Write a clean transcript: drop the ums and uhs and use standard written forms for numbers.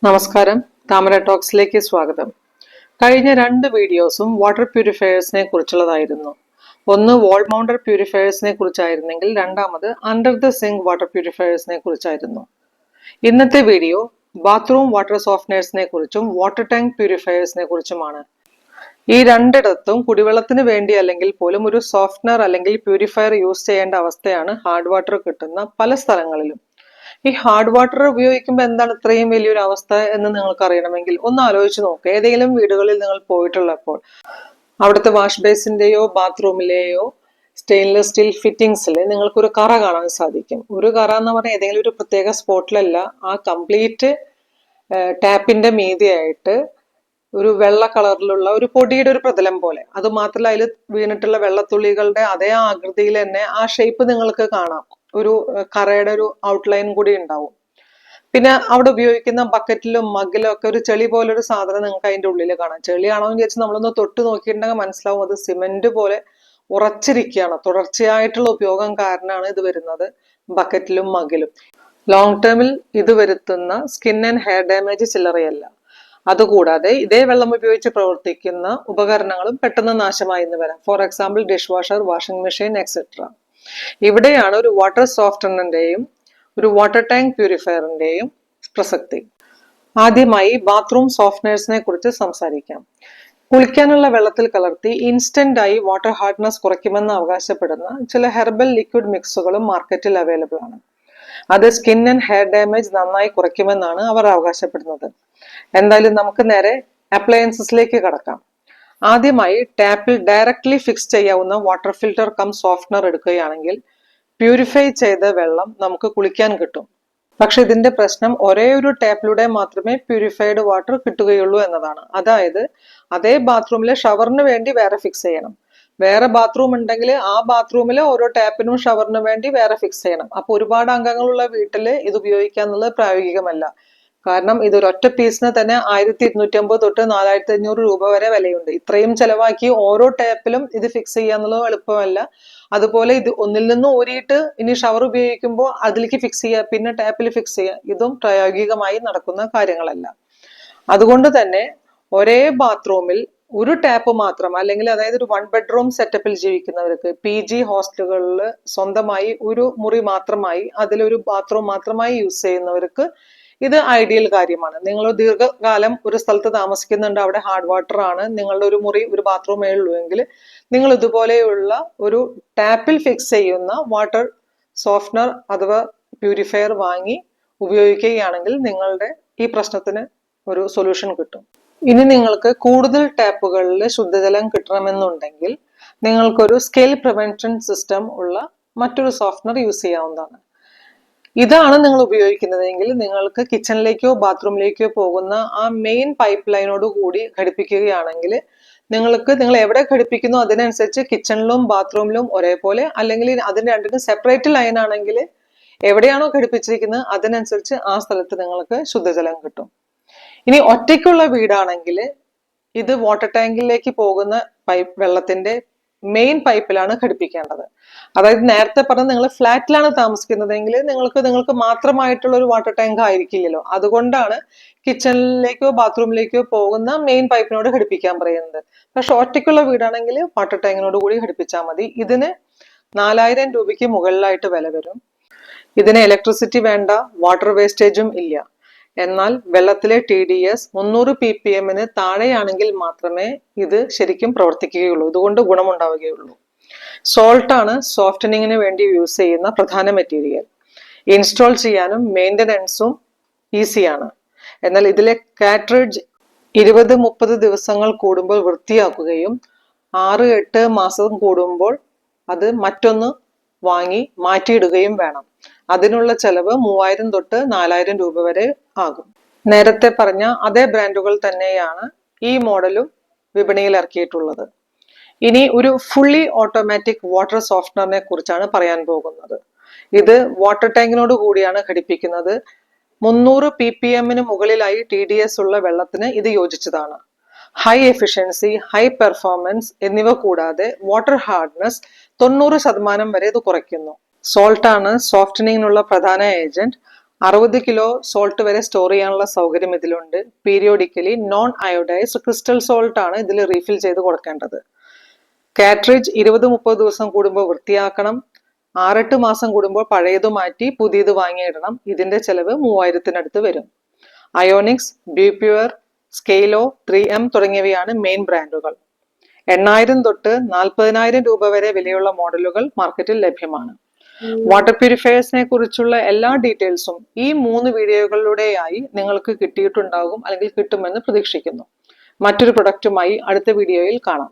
നമസ്കാരം, താമര ടോക്സിലേക്ക് സ്വാഗതം. കഴിഞ്ഞ രണ്ട് വീഡിയോസും വാട്ടർ പ്യൂരിഫയേഴ്സിനെ കുറിച്ചുള്ളതായിരുന്നു. ഒന്ന് വാൾ മൗണ്ടർ പ്യൂരിഫയേഴ്സിനെ കുറിച്ചായിരുന്നെങ്കിൽ രണ്ടാമത് അണ്ടർ ദ സിങ്ക് വാട്ടർ പ്യൂരിഫയേഴ്സിനെ കുറിച്ചായിരുന്നു. ഇന്നത്തെ വീഡിയോ ബാത്റൂം വാട്ടർ സോഫ്റ്റ്നേഴ്സിനെ കുറിച്ചും വാട്ടർ ടാങ്ക് പ്യൂരിഫയേഴ്സിനെ കുറിച്ചുമാണ്. ഈ രണ്ടിടത്തും കുടിവെള്ളത്തിന് വേണ്ടി അല്ലെങ്കിൽ പോലും ഒരു സോഫ്റ്റ്നർ അല്ലെങ്കിൽ പ്യൂരിഫയർ യൂസ് ചെയ്യേണ്ട അവസ്ഥയാണ് ഹാർഡ് വാട്ടർ കിട്ടുന്ന പല സ്ഥലങ്ങളിലും. ഈ ഹാർഡ് വാട്ടർ ഉപയോഗിക്കുമ്പോൾ എന്താണ് ഇത്രയും വലിയൊരു അവസ്ഥ എന്ന് നിങ്ങൾക്ക് അറിയണമെങ്കിൽ ഒന്ന് ആലോചിച്ച് നോക്കുക. ഏതെങ്കിലും വീടുകളിൽ നിങ്ങൾ പോയിട്ടുള്ളപ്പോൾ അവിടുത്തെ വാഷ് ബേസിന്റെയോ ബാത്റൂമിലെയോ സ്റ്റെയിൻലെസ് സ്റ്റീൽ ഫിറ്റിംഗ്സിൽ നിങ്ങൾക്കൊരു കറ കാണാൻ സാധിക്കും. ഒരു കറ എന്ന് പറഞ്ഞാൽ ഏതെങ്കിലും ഒരു പ്രത്യേക സ്പോട്ടിലല്ല, ആ കംപ്ലീറ്റ് ടാപ്പിന്റെ മീതിയായിട്ട് ഒരു വെള്ള കളറിലുള്ള ഒരു പൊടിയുടെ ഒരു പ്രതലം പോലെ. അത് മാത്രമല്ല, അതിൽ വീണിട്ടുള്ള വെള്ളത്തുള്ളികളുടെ അതേ ആകൃതിയിൽ തന്നെ ആ ഷേപ്പ് നിങ്ങൾക്ക് കാണാം. ഒരു കറയുടെ ഒരു ഔട്ട്ലൈൻ കൂടി ഉണ്ടാവും. പിന്നെ അവിടെ ഉപയോഗിക്കുന്ന ബക്കറ്റിലും മഗ്ഗിലും ഒക്കെ ഒരു ചെളി പോലൊരു സാധനം നിങ്ങൾക്ക് അതിന്റെ ഉള്ളിൽ കാണാം. ചെളിയാണോ എന്ന് ചോദിച്ചാൽ നമ്മളൊന്ന് തൊട്ട് നോക്കിയിട്ടുണ്ടെങ്കിൽ മനസ്സിലാവും അത് സിമെന്റ് പോലെ ഉറച്ചിരിക്കുകയാണ്. തുടർച്ചയായിട്ടുള്ള ഉപയോഗം കാരണമാണ് ഇത് വരുന്നത് ബക്കറ്റിലും മഗ്ഗിലും. ലോങ് ടേമിൽ ഇത് വരുത്തുന്ന സ്കിൻ ആൻഡ് ഹെയർ ഡാമേജ് ചില്ലറയല്ല. അതുകൂടാതെ ഇതേ വെള്ളം ഉപയോഗിച്ച് പ്രവർത്തിക്കുന്ന ഉപകരണങ്ങളും പെട്ടെന്ന് നാശമായി എന്ന് വരാം. For example dish washer, washing machine etcetera. ഇവിടെയാണ് ഒരു വാട്ടർ സോഫ്റ്റ്നറിന്റെയും ഒരു വാട്ടർ ടാങ്ക് പ്യൂരിഫയറിന്റെയും പ്രസക്തി. ആദ്യമായി ബാത്റൂം സോഫ്റ്റ്നേഴ്സിനെ കുറിച്ച് സംസാരിക്കാം. കുളിക്കാനുള്ള വെള്ളത്തിൽ കലർത്തി ഇൻസ്റ്റന്റ് ആയി വാട്ടർ ഹാർഡ്നെസ് കുറയ്ക്കുമെന്ന് അവകാശപ്പെടുന്ന ചില ഹെർബൽ ലിക്വിഡ് മിക്സുകളും മാർക്കറ്റിൽ അവൈലബിൾ ആണ്. അത് സ്കിൻ ആൻഡ് ഹെയർ ഡാമേജ് നന്നായി കുറയ്ക്കുമെന്നാണ് അവർ അവകാശപ്പെടുന്നത്. എന്തായാലും നമുക്ക് നേരെ അപ്ലയൻസസിലേക്ക് കടക്കാം. ആദ്യമായി ടാപ്പിൽ ഡയറക്ട്ലി ഫിക്സ് ചെയ്യാവുന്ന വാട്ടർ ഫിൽറ്റർ കം സോഫ്റ്റ്നർ എടുക്കുകയാണെങ്കിൽ പ്യൂരിഫൈ ചെയ്ത വെള്ളം നമുക്ക് കുളിക്കാൻ കിട്ടും. പക്ഷെ ഇതിന്റെ പ്രശ്നം ഒരേ ഒരു ടാപ്പിലൂടെ മാത്രമേ പ്യൂരിഫൈഡ് വാട്ടർ കിട്ടുകയുള്ളൂ എന്നതാണ്. അതായത് അതേ ബാത്റൂമിലെ ഷവറിന് വേണ്ടി വേറെ ഫിക്സ് ചെയ്യണം. വേറെ ബാത്റൂം ഉണ്ടെങ്കിൽ ആ ബാത്റൂമിലെ ഓരോ ടാപ്പിനും ഷവറിന് വേണ്ടി വേറെ ഫിക്സ് ചെയ്യണം. അപ്പൊ ഒരുപാട് അംഗങ്ങളുള്ള വീട്ടില് ഇത് ഉപയോഗിക്കുക എന്നുള്ളത് പ്രായോഗികമല്ല. കാരണം ഇതൊരൊറ്റ പീസിന് തന്നെ 1250 തൊട്ട് 4500 രൂപ വരെ വിലയുണ്ട്. ഇത്രയും ചെലവാക്കി ഓരോ ടാപ്പിലും ഇത് ഫിക്സ് ചെയ്യുക എന്നുള്ളത് എളുപ്പമല്ല. അതുപോലെ ഇത് ഒന്നിൽ നിന്ന് ഊരിയിട്ട് ഇനി ഷവർ ഉപയോഗിക്കുമ്പോൾ അതിലേക്ക് ഫിക്സ് ചെയ്യുക, പിന്നെ ടാപ്പിൽ ഫിക്സ് ചെയ്യുക, ഇതും പ്രായോഗികമായി നടക്കുന്ന കാര്യങ്ങളല്ല. അതുകൊണ്ട് തന്നെ ഒരേ ബാത്റൂമിൽ ഒരു ടാപ്പ് മാത്രം, അല്ലെങ്കിൽ അതായത് ഒരു 1 ബെഡ്റൂം സെറ്റപ്പിൽ ജീവിക്കുന്നവർക്ക്, PG ഹോസ്റ്റലുകളിൽ സ്വന്തമായി ഒരു മുറി മാത്രമായി അതിലൊരു ബാത്റൂം മാത്രമായി യൂസ് ചെയ്യുന്നവർക്ക് ഇത് ഐഡിയൽ കാര്യമാണ്. നിങ്ങൾ ദീർഘകാലം ഒരു സ്ഥലത്ത് താമസിക്കുന്നുണ്ട്, അവിടെ ഹാർഡ് വാട്ടർ ആണ്, നിങ്ങളുടെ ഒരു മുറി ഒരു ബാത്റൂമേ ഉള്ളൂ എങ്കിൽ നിങ്ങൾ ഇതുപോലെയുള്ള ഒരു ടാപ്പിൽ ഫിക്സ് ചെയ്യുന്ന വാട്ടർ സോഫ്റ്റ്നർ അഥവാ പ്യൂരിഫയർ വാങ്ങി ഉപയോഗിക്കുകയാണെങ്കിൽ നിങ്ങളുടെ ഈ പ്രശ്നത്തിന് ഒരു സൊല്യൂഷൻ കിട്ടും. ഇനി നിങ്ങൾക്ക് കൂടുതൽ ടാപ്പുകളിൽ ശുദ്ധജലം കിട്ടണമെന്നുണ്ടെങ്കിൽ നിങ്ങൾക്കൊരു സ്കെയിൽ പ്രിവെൻഷൻ സിസ്റ്റം ഉള്ള മറ്റൊരു സോഫ്റ്റ്നർ യൂസ് ചെയ്യാവുന്നതാണ്. ഇതാണ് നിങ്ങൾ ഉപയോഗിക്കുന്നതെങ്കിൽ നിങ്ങൾക്ക് കിച്ചണിലേക്കോ ബാത്റൂമിലേക്കോ പോകുന്ന ആ മെയിൻ പൈപ്പ് ലൈനോട് കൂടി ഘടിപ്പിക്കുകയാണെങ്കിൽ നിങ്ങൾ എവിടെ ഘടിപ്പിക്കുന്നു അതിനനുസരിച്ച് കിച്ചണിലും ബാത്റൂമിലും ഒരേപോലെ, അല്ലെങ്കിൽ അതിന് രണ്ടിനും സെപ്പറേറ്റ് ലൈൻ ആണെങ്കിൽ എവിടെയാണോ ഘടിപ്പിച്ചിരിക്കുന്നത് അതിനനുസരിച്ച് ആ സ്ഥലത്ത് നിങ്ങൾക്ക് ശുദ്ധജലം കിട്ടും. ഇനി ഒറ്റയ്ക്കുള്ള വീടാണെങ്കിൽ ഇത് വാട്ടർ ടാങ്കിലേക്ക് പോകുന്ന വെള്ളത്തിന്റെ മെയിൻ പൈപ്പിലാണ് ഘടിപ്പിക്കേണ്ടത്. അതായത് നേരത്തെ പറഞ്ഞ നിങ്ങൾ ഫ്ലാറ്റിലാണ് താമസിക്കുന്നതെങ്കിൽ നിങ്ങൾക്ക് മാത്രമായിട്ടുള്ള ഒരു വാട്ടർ ടാങ്ക് ആയിരിക്കില്ലല്ലോ. അതുകൊണ്ടാണ് കിച്ചണിലേക്കോ ബാത്റൂമിലേക്കോ പോകുന്ന മെയിൻ പൈപ്പിനോട് ഘടിപ്പിക്കാൻ പറയുന്നത്. പക്ഷെ ഒറ്റയ്ക്കുള്ള വീടാണെങ്കിൽ വാട്ടർ ടാങ്കിനോട് കൂടി ഘടിപ്പിച്ചാൽ മതി. ഇതിന് 4000 രൂപയ്ക്ക് മുകളിലായിട്ട് വില വരും. ഇതിന് ഇലക്ട്രിസിറ്റി വേണ്ട, വാട്ടർ വേസ്റ്റേജും ഇല്ല. എന്നാൽ വെള്ളത്തിലെ TDS 300 ppm താഴെയാണെങ്കിൽ മാത്രമേ ഇത് ശരിക്കും പ്രവർത്തിക്കുകയുള്ളൂ. ഇതുകൊണ്ട് ഗുണമുണ്ടാവുകയുള്ളൂ. സോൾട്ട് ആണ് സോഫ്റ്റനിങ്ങിന് വേണ്ടി യൂസ് ചെയ്യുന്ന പ്രധാന മെറ്റീരിയൽ. ഇൻസ്റ്റാൾ ചെയ്യാനും മെയിൻ്റനൻസും ഈസിയാണ്. എന്നാൽ ഇതിലെ കാട്രിഡ്ജ് 20-30 ദിവസങ്ങൾ കൂടുമ്പോൾ വൃത്തിയാക്കുകയും 6-8 മാസം കൂടുമ്പോൾ അത് മറ്റൊന്ന് വാങ്ങി മാറ്റിയിടുകയും വേണം. അതിനുള്ള ചെലവ് 3000 തൊട്ട് 4000 രൂപ വരെ ആകും. നേരത്തെ പറഞ്ഞ അതേ ബ്രാൻഡുകൾ തന്നെയാണ് ഈ മോഡലും വിപണിയിൽ ഇറക്കിയിട്ടുള്ളത്. ഇനി ഒരു ഫുള്ളി ഓട്ടോമാറ്റിക് വാട്ടർ സോഫ്റ്റ്നറിനെ കുറിച്ചാണ് പറയാൻ പോകുന്നത്. ഇത് വാട്ടർ ടാങ്കിനോട് കൂടിയാണ് ഘടിപ്പിക്കുന്നത്. 300 ppm മുകളിലായി TDS ഉള്ള വെള്ളത്തിന് ഇത് യോജിച്ചതാണ്. ഹൈ എഫിഷ്യൻസി, ഹൈ പെർഫോമൻസ് എന്നിവ കൂടാതെ വാട്ടർ ഹാർഡ്നെസ് 90% വരെ ഇത് കുറയ്ക്കുന്നു. സോൾട്ട് ആണ് സോഫ്റ്റനിങ്ങിനുള്ള പ്രധാന ഏജന്റ്. 60 കിലോ സോൾട്ട് വരെ സ്റ്റോർ ചെയ്യാനുള്ള സൗകര്യം ഇതിലുണ്ട്. Periodically non iodised crystal salt ആണ് ഇതിൽ റീഫിൽ ചെയ്ത് കൊടുക്കേണ്ടത്. കാട്രിഡ്ജ് 20-30 ദിവസം കൂടുമ്പോൾ വൃത്തിയാക്കണം. 6-8 മാസം കൂടുമ്പോൾ പഴയത് മാറ്റി പുതിയത് വാങ്ങിയിടണം. ഇതിന്റെ ചെലവ് 3000-നടുത്ത് വരും. അയോണിക്സ്, ബ്യൂപ്യുവർ, സ്കെയിലോ, 3M തുടങ്ങിയവയാണ് മെയിൻ ബ്രാൻഡുകൾ. 8000 തൊട്ട് 40,000 രൂപ വരെ വിലയുള്ള മോഡലുകൾ മാർക്കറ്റിൽ ലഭ്യമാണ്. വാട്ടർ പ്യൂരിഫയേഴ്സിനെ കുറിച്ചുള്ള എല്ലാ ഡീറ്റെയിൽസും ഈ 3 വീഡിയോകളിലൂടെയായി നിങ്ങൾക്ക് കിട്ടിയിട്ടുണ്ടാകും അല്ലെങ്കിൽ കിട്ടുമെന്ന് പ്രതീക്ഷിക്കുന്നു. മറ്റൊരു പ്രൊഡക്റ്റുമായി അടുത്ത വീഡിയോയിൽ കാണാം.